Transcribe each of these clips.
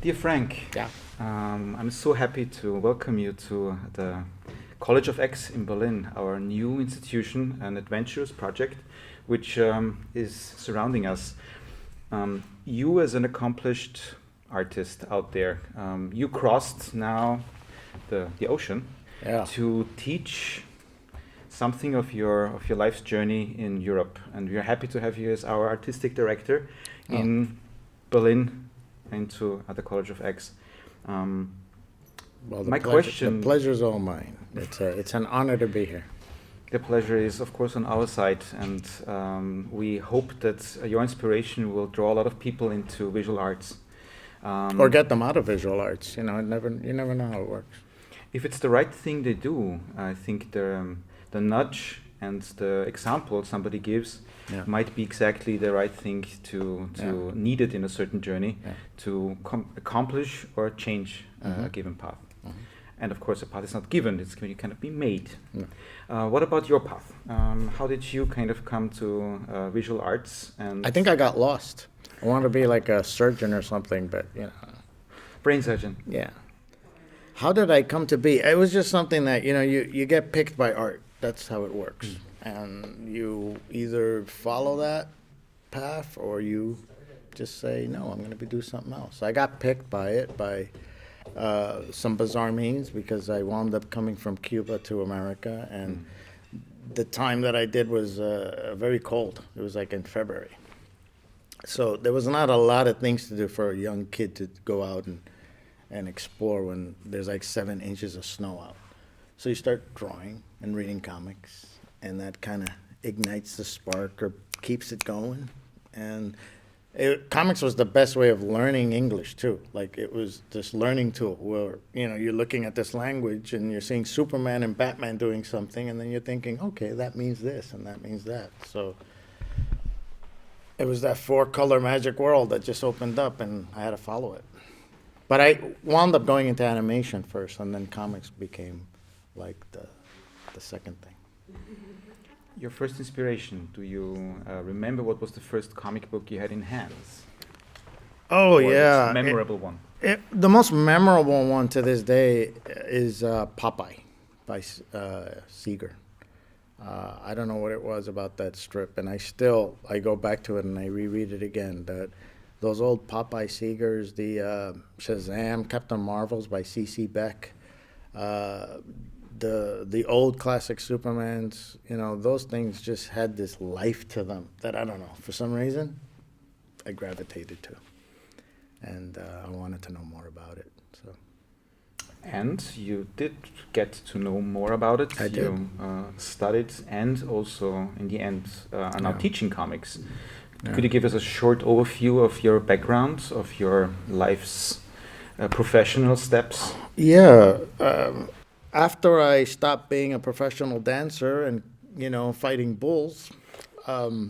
Dear Frank, Yeah. I'm so happy to welcome you to the College of X in Berlin, our new institution, an adventurous project which is surrounding us. You as an accomplished artist out there, you crossed now the ocean Yeah. to teach something of your life's journey in Europe, and we are happy to have you as our artistic director in Berlin and to the College of X. Well, My question. the pleasure's all mine. It's an honor to be here. The pleasure is, of course, on our side, and we hope that your inspiration will draw a lot of people into visual arts. Or get them out of visual arts. You never know how it works. If it's the right thing they do, I think the nudge and the example somebody gives might be exactly the right thing to need it in a certain journey to accomplish or change a given path. And of course, a path is not given; it's going to kind of be made. What about your path? How did you kind of come to visual arts? And I think I got lost. I wanted to be like a surgeon or something, but brain surgeon. Yeah. How did I come to be? It was just something that you get picked by art. That's how it works, and you either follow that path or you just say no. I'm going to do something else. I got picked by it by some bizarre means because I wound up coming from Cuba to America, and the time that I did was very cold. It was like in February, so there was not a lot of things to do for a young kid to go out and explore when there's like 7 inches of snow out. So you start drawing and reading comics, and that kind of ignites the spark or keeps it going. And comics was the best way of learning English too. Like it was this learning tool where you're looking at this language and you're seeing Superman and Batman doing something, and then you're thinking, okay, that means this and that means that. So it was that 4-color magic world that just opened up, and I had to follow it. But I wound up going into animation first, and then comics became like the second thing. Your first inspiration, do you remember what was the first comic book you had in hands? Oh, or yeah. The memorable one. The most memorable one to this day is Popeye by Seeger. I don't know what it was about that strip, and I go back to it and I reread it again. Those old Popeye Seegers, the Shazam, Captain Marvels by C.C. Beck, the old classic Supermans, those things just had this life to them that I don't know, for some reason, I gravitated to. And I wanted to know more about it. So. And you did get to know more about it. I did. You studied and also, in the end, are now teaching comics. Yeah. Could you give us a short overview of your background, of your life's professional steps? Yeah. After I stopped being a professional dancer and, fighting bulls, I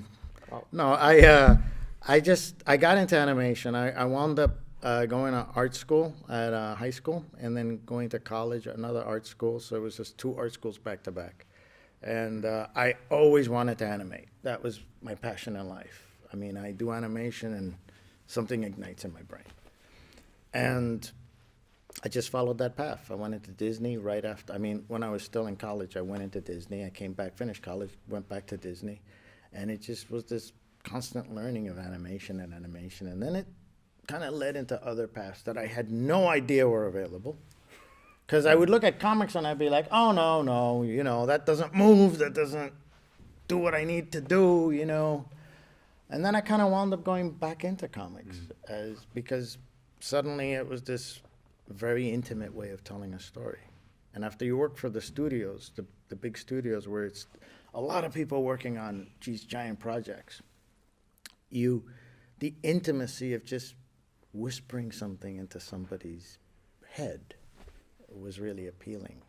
got into animation. I wound up going to art school at high school and then going to college at another art school. So it was just 2 art schools back to back. And I always wanted to animate. That was my passion in life. I mean, I do animation and something ignites in my brain. And I just followed that path. I went into Disney right after. When I was still in college, I went into Disney. I came back, finished college, went back to Disney. And it just was this constant learning of animation. And then it kind of led into other paths that I had no idea were available. Because I would look at comics and I'd be like, oh, no, that doesn't move. That doesn't do what I need to do, And then I kind of wound up going back into comics because suddenly it was this very intimate way of telling a story. And after you work for the studios, the big studios where it's a lot of people working on these giant projects, the intimacy of just whispering something into somebody's head was really appealing,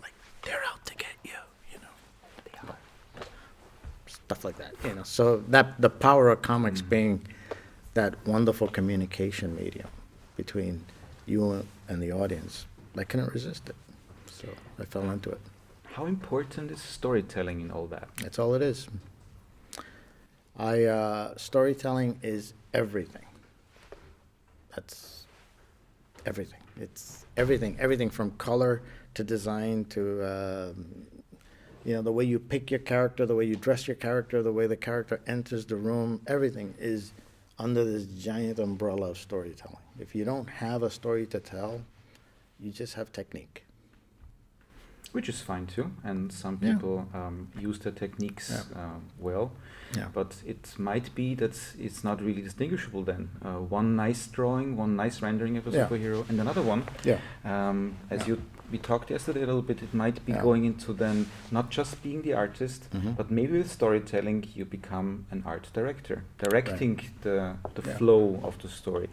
Like, they're out to get you, They are. Stuff like that, So the power of comics being that wonderful communication medium between you and the audience, I couldn't resist it. So I fell into it. How important is storytelling in all that? That's all it is. Storytelling is everything. That's everything. It's everything from color to design to, the way you pick your character, the way you dress your character, the way the character enters the room, everything is under this giant umbrella of storytelling. If you don't have a story to tell, you just have technique. Which is fine too, and some people use the techniques well, but it might be that it's not really distinguishable then. One nice drawing, one nice rendering of a superhero, and another one. We talked yesterday a little bit, it might be going into then not just being the artist, but maybe with storytelling you become an art director, directing the flow of the story.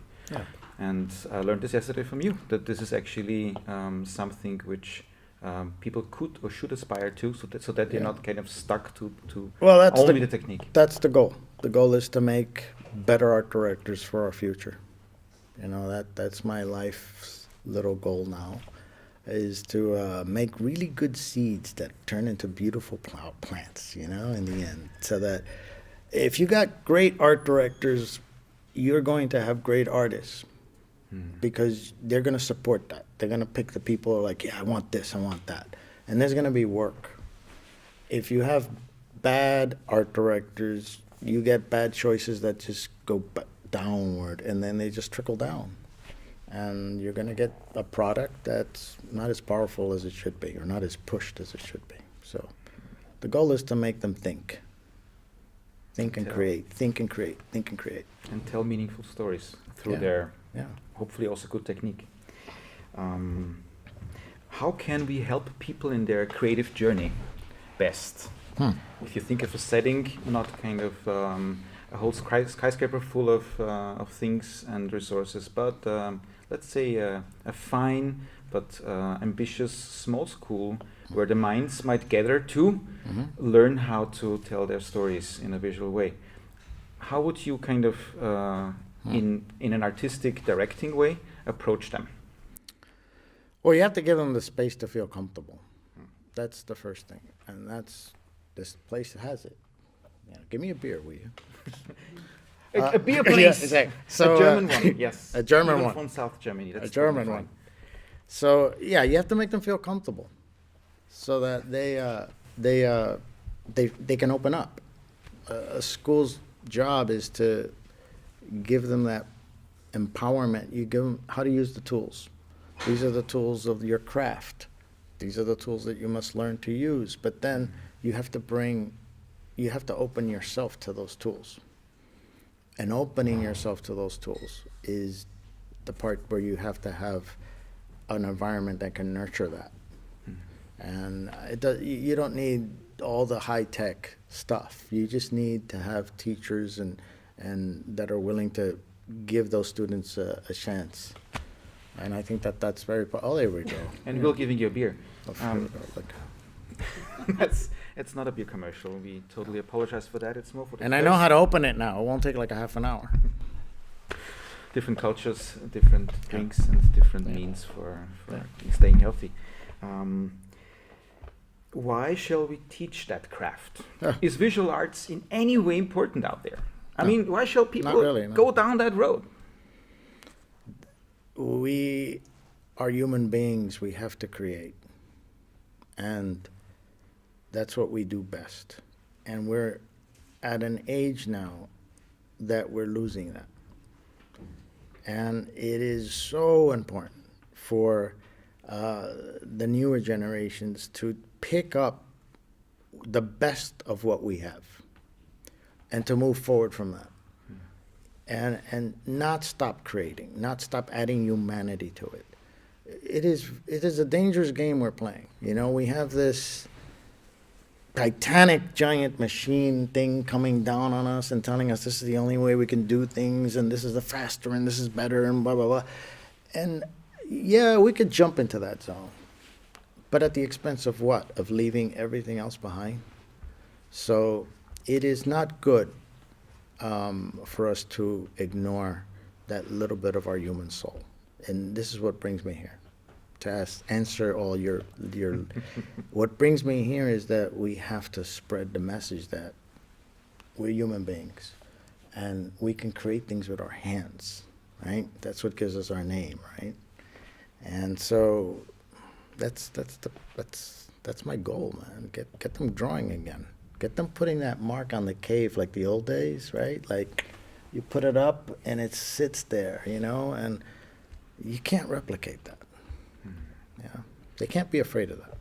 And I learned this yesterday from you, that this is actually something which people could or should aspire to, so that they're not kind of stuck to only the technique. That's the goal. The goal is to make better art directors for our future. That's my life's little goal now, is to make really good seeds that turn into beautiful plants, in the end. So that if you got great art directors, you're going to have great artists. Because they're going to support that. They're going to pick the people who are like, yeah, I want this, I want that. And there's going to be work. If you have bad art directors, you get bad choices that just go downward, and then they just trickle down. And you're going to get a product that's not as powerful as it should be, or not as pushed as it should be. So the goal is to make them think. Think and create, think and create, think and create. And tell meaningful stories through their... hopefully also good technique. How can we help people in their creative journey best? If you think of a setting, not kind of a whole skyscraper full of things and resources, but let's say a fine but ambitious small school where the minds might gather to learn how to tell their stories in a visual way. How would you kind of in an artistic directing way approach them? Well, you have to give them the space to feel comfortable. That's the first thing, and this place has it. Give me a beer, will you? A beer, please. Exactly. So, a German one, yes. A German even one from South Germany. That's a German one. So you have to make them feel comfortable, so that they can open up. A school's job is to give them that empowerment. You give them how to use the tools. These are the tools of your craft. These are the tools that you must learn to use. But then you have to open yourself to those tools. And opening yourself to those tools is the part where you have to have an environment that can nurture that. And you don't need all the high-tech stuff. You just need to have teachers and that are willing to give those students a chance. And I think that's very... Oh, there we go. And we're giving you a beer. Look. It's not a beer commercial. We totally apologize for that. It's more for the And I know how to open it now. It won't take like a half an hour. Different cultures, different drinks, and different means for staying healthy. Why shall we teach that craft? Is visual arts in any way important out there? I mean, why shall people go down that road? We are human beings. We have to create. And that's what we do best. And we're at an age now that we're losing that. And it is so important for the newer generations to pick up the best of what we have and to move forward from that. And not stop creating, not stop adding humanity to it. It is a dangerous game we're playing. We have this titanic giant machine thing coming down on us and telling us this is the only way we can do things, and this is the faster, and this is better, and blah, blah, blah. And yeah, we could jump into that zone. But at the expense of what? Of leaving everything else behind? So it is not good for us to ignore that little bit of our human soul. And this is what brings me here, to answer all your what brings me here is that we have to spread the message that we're human beings and we can create things with our hands, right? That's what gives us our name, right? And so that's my goal, man. Get them drawing again. Get them putting that mark on the cave like the old days, right? Like you put it up and it sits there, you know, and you can't replicate that. Yeah, they can't be afraid of that.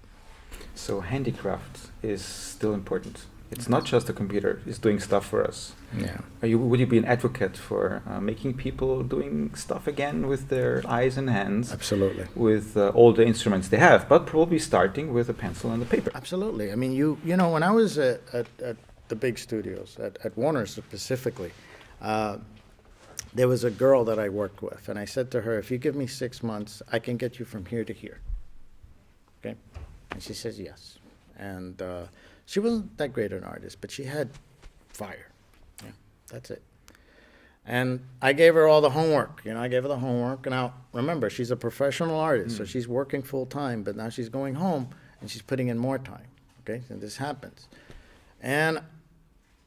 So handicraft is still important. It's not just a computer; it's doing stuff for us. Yeah. Would you be an advocate for making people doing stuff again with their eyes and hands? Absolutely. With all the instruments they have, but probably starting with a pencil and a paper. Absolutely. I mean, you know, when I was at the big studios, at Warner specifically, there was a girl that I worked with, and I said to her, if you give me 6 months, I can get you from here to here. Okay? And she says yes. And she wasn't that great an artist, but she had fire. Yeah, that's it. And I gave her all the homework. You know, I gave her the homework. Now, remember, she's a professional artist, so she's working full time, but now she's going home and she's putting in more time. Okay? And this happens. And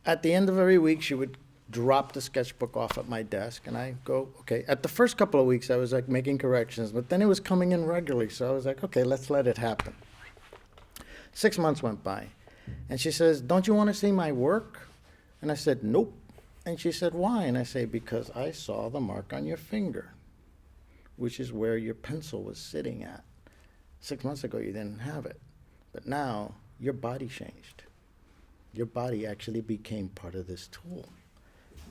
at the end of every week, she would drop the sketchbook off at my desk, and I go, okay. At the first couple of weeks, I was like making corrections, but then it was coming in regularly, so I was like, okay, let's let it happen. 6 months went by, and she says, don't you want to see my work? And I said, nope. And she said, why? And I say, because I saw the mark on your finger, which is where your pencil was sitting at. 6 months ago, you didn't have it, but now your body changed. Your body actually became part of this tool.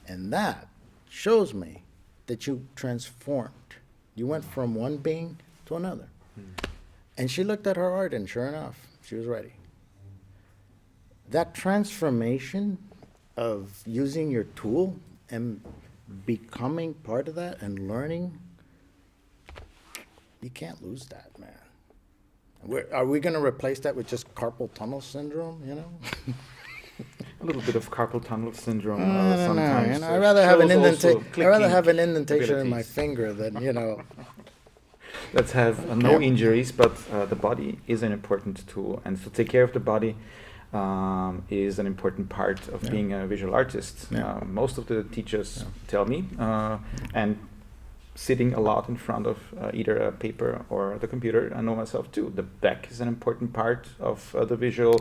And that shows me that you transformed. You went from one being to another. And she looked at her art, and sure enough, she was ready. That transformation of using your tool and becoming part of that and learning, you can't lose that, man. Are we going to replace that with just carpal tunnel syndrome, you know? A little bit of carpal tunnel syndrome I don't know. sometimes. You know, I'd rather have an clicking indentation in my abilities. finger than, you know. Let's have no injuries, but the body is an important tool, and to take care of the body is an important part of being a visual artist. Yeah. Most of the teachers tell me, and sitting a lot in front of either a paper or the computer, I know myself too. The back is an important part of the visual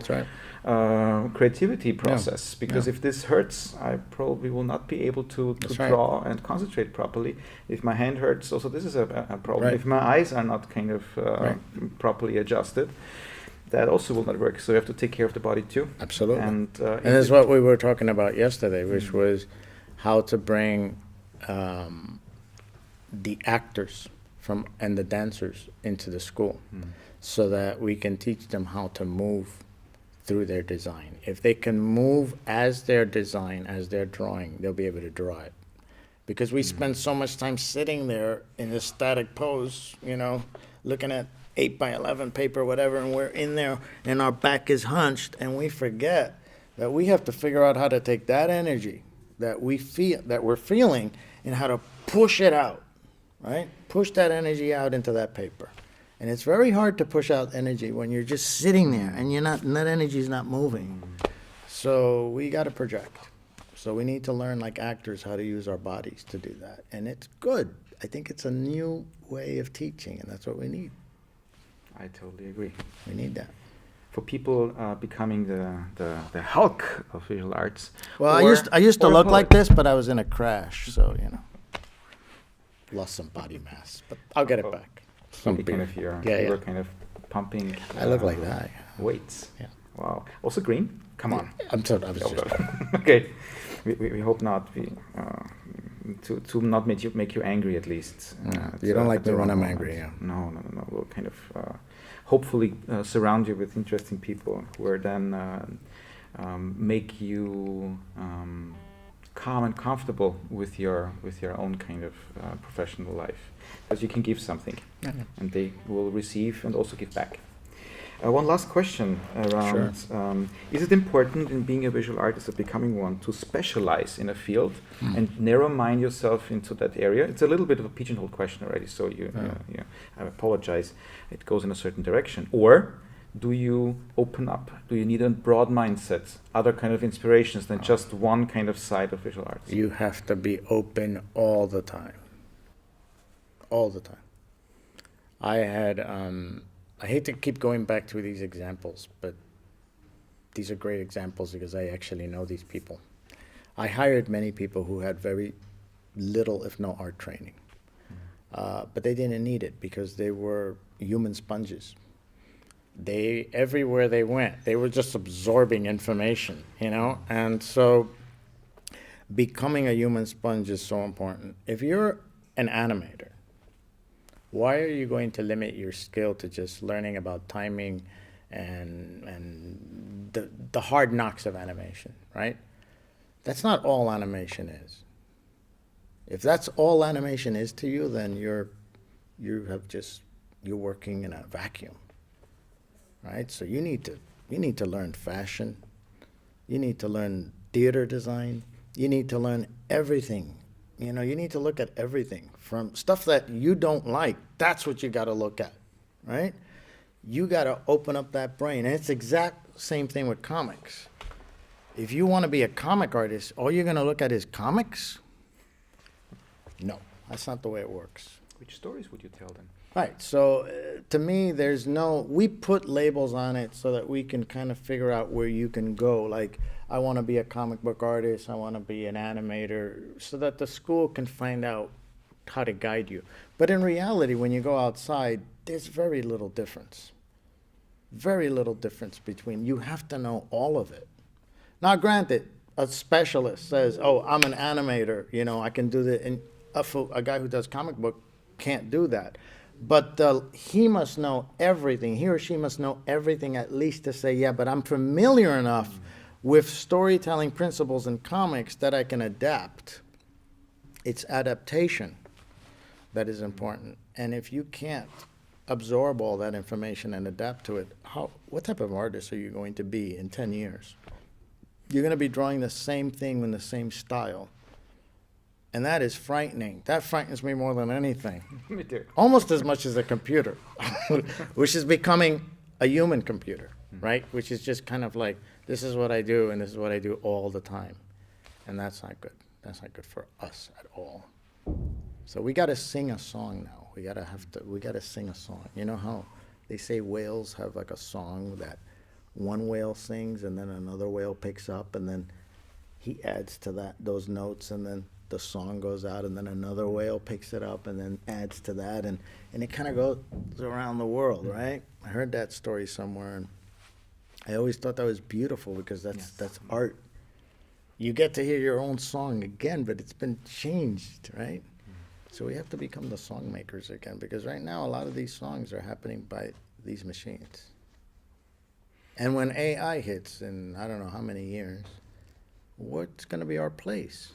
creativity process, because if this hurts, I probably will not be able to draw and concentrate properly. If my hand hurts, also this is a problem. If my eyes are not kind of properly adjusted, that also will not work. So you have to take care of the body too. Absolutely. And that's what we were talking about yesterday, which was how to bring the actors and the dancers into the school, so that we can teach them how to move through their design. If they can move as their design, as their drawing, they'll be able to draw it. Because we spend so much time sitting there in a static pose, you know, looking at 8 by 11 paper, whatever, and we're in there and our back is hunched, and we forget that we have to figure out how to take that energy that we're feeling and how to push it out. Right? Push that energy out into that paper. And it's very hard to push out energy when you're just sitting there and and that energy is not moving. So we got to project. So we need to learn, like actors, how to use our bodies to do that. And it's good. I think it's a new way of teaching, and that's what we need. I totally agree. We need that. For people becoming the Hulk of visual arts. Well, I used to look like this, but I was in a crash, so, you know. Lost some body mass, but I'll get it back. Maybe kind of you're kind of pumping. I look like that. Weights. Yeah. Wow. Also green? Come on. I was just okay. We hope not. To not make you angry at least. You don't like me when I'm angry, yeah. No. We'll kind of hopefully surround you with interesting people who are then make you calm and comfortable with your own kind of professional life, because you can give something, and they will receive and also give back. One last question around: is it important in being a visual artist or becoming one to specialize in a field and narrow mind yourself into that area? It's a little bit of a pigeonhole question already, so I apologize. It goes in a certain direction, or do you open up? Do you need a broad mindset, other kind of inspirations than just one kind of side of visual arts? You have to be open all the time. All the time. I had, I hate to keep going back to these examples, but these are great examples because I actually know these people. I hired many people who had very little, if no art training. But they didn't need it because they were human sponges. They, everywhere they went, they were just absorbing information, you know? And so becoming a human sponge is so important. If you're an animator, why are you going to limit your skill to just learning about timing and the hard knocks of animation, right? That's not all animation is. If that's all animation is to you, then you're working in a vacuum, right? So you need to learn fashion, you need to learn theater design, you need to learn everything. You know, you need to look at everything from stuff that you don't like. That's what you got to look at, right? You got to open up that brain, and it's exact same thing with comics. If you want to be a comic artist, all you're going to look at is comics. No, that's not the way it works. Which stories would you tell them? Right. So to me, we put labels on it so that we can kind of figure out where you can go. Like, I want to be a comic book artist. I want to be an animator, so that the school can find out how to guide you. But in reality, when you go outside, there's very little difference. Very little difference between, you have to know all of it. Now, granted, a specialist says, oh, I'm an animator, you know, I can do that. And a guy who does comic book can't do that. But he must know everything. He or she must know everything, at least to say, yeah, but I'm familiar enough with storytelling principles in comics that I can adapt. It's adaptation that is important. And if you can't absorb all that information and adapt to it, what type of artist are you going to be in 10 years? You're going to be drawing the same thing in the same style. And that is frightening. That frightens me more than anything. Me too. Almost as much as a computer, which is becoming a human computer, right? Which is just kind of like, this is what I do, and this is what I do all the time. And that's not good. That's not good for us at all. So we got to sing a song now. We got to sing a song. You know how they say whales have like a song that one whale sings and then another whale picks up, and then he adds to those notes, and then the song goes out, and then another whale picks it up and then adds to that, and it kind of goes around the world, right? I heard that story somewhere, and I always thought that was beautiful, because that's art. You get to hear your own song again, but it's been changed, right? So we have to become the song makers again, because right now a lot of these songs are happening by these machines. And when AI hits in I don't know how many years, what's going to be our place?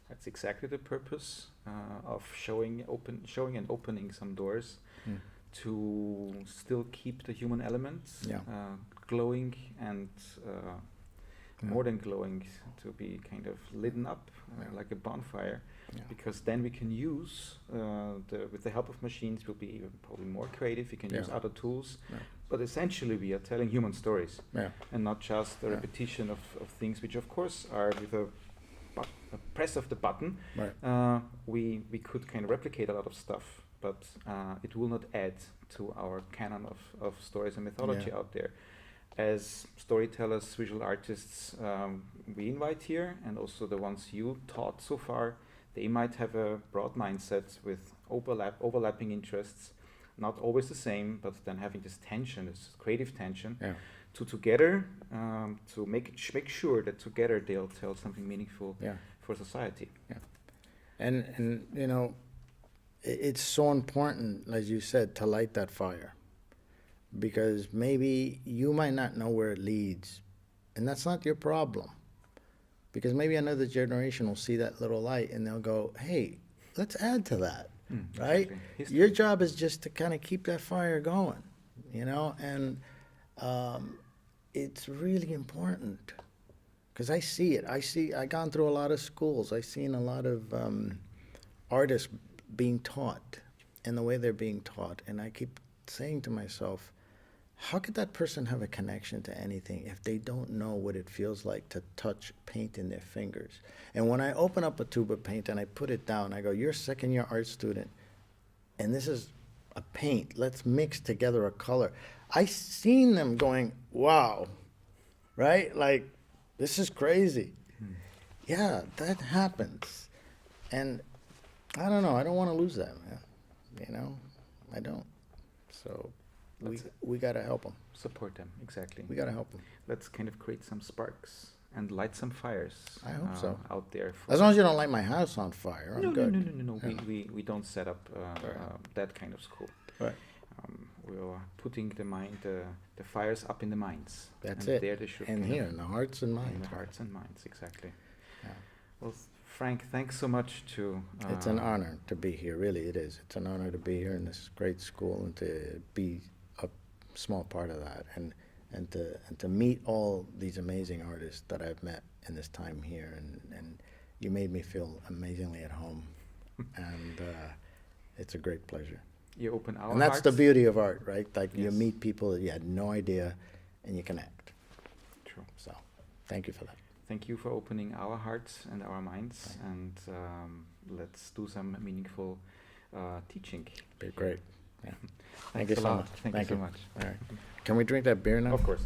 That's exactly the purpose of showing and opening some doors to still keep the human elements glowing and more than glowing, to be kind of lit up like a bonfire, because then we can use with the help of machines, we'll be even probably more creative. We can use other tools, but essentially we are telling human stories, and not just a repetition of things, which of course are with a press of the button. We could kind of replicate a lot of stuff, but it will not add to our canon of stories and mythology out there. As storytellers, visual artists, we invite here, and also the ones you taught so far, they might have a broad mindset with overlapping interests, not always the same, but then having this tension, this creative tension, to together to make sure that together they'll tell something meaningful for society. And you know, it's so important, as you said, to light that fire, because maybe you might not know where it leads, and that's not your problem, because maybe another generation will see that little light and they'll go, hey, let's add to that, right? Exactly. Your job is just to kind of keep that fire going, you know, and it's really important, because I see it. I've gone through a lot of schools. I've seen a lot of artists being taught and the way they're being taught. And I keep saying to myself, how could that person have a connection to anything if they don't know what it feels like to touch paint in their fingers? And when I open up a tube of paint and I put it down, I go, you're a second-year art student. and this is a paint. Let's mix together a color. I seen them going, wow, right? Like, this is crazy. Yeah, that happens. And I don't know. I don't want to lose that, man. You know, I don't. So we got to help them. Support them, exactly. We got to help them. Let's kind of create some sparks and light some fires. I hope so. Out there. As long as you don't light my house on fire, I'm good. No. Yeah. We don't set up that kind of school. Right. We're putting the fires up in the minds. That's and it. There they should and here, in the hearts and minds. In the hearts and minds, exactly. Yeah. Well, Frank, thanks so much to... It's an honor to be here, really it is. It's an honor to be here in this great school and to be a small part of that and to meet all these amazing artists that I've met in this time here. And you made me feel amazingly at home. And it's a great pleasure. You open our And that's hearts. the beauty of art, right? Like Yes. you meet people that you had no idea and you connect. True. So thank you for that. Thank you for opening our hearts and our minds, and let's do some meaningful teaching. Be great. Yeah. Thank Thanks you a so lot. much. Thank you so much. All right. Can we drink that beer now? Of course.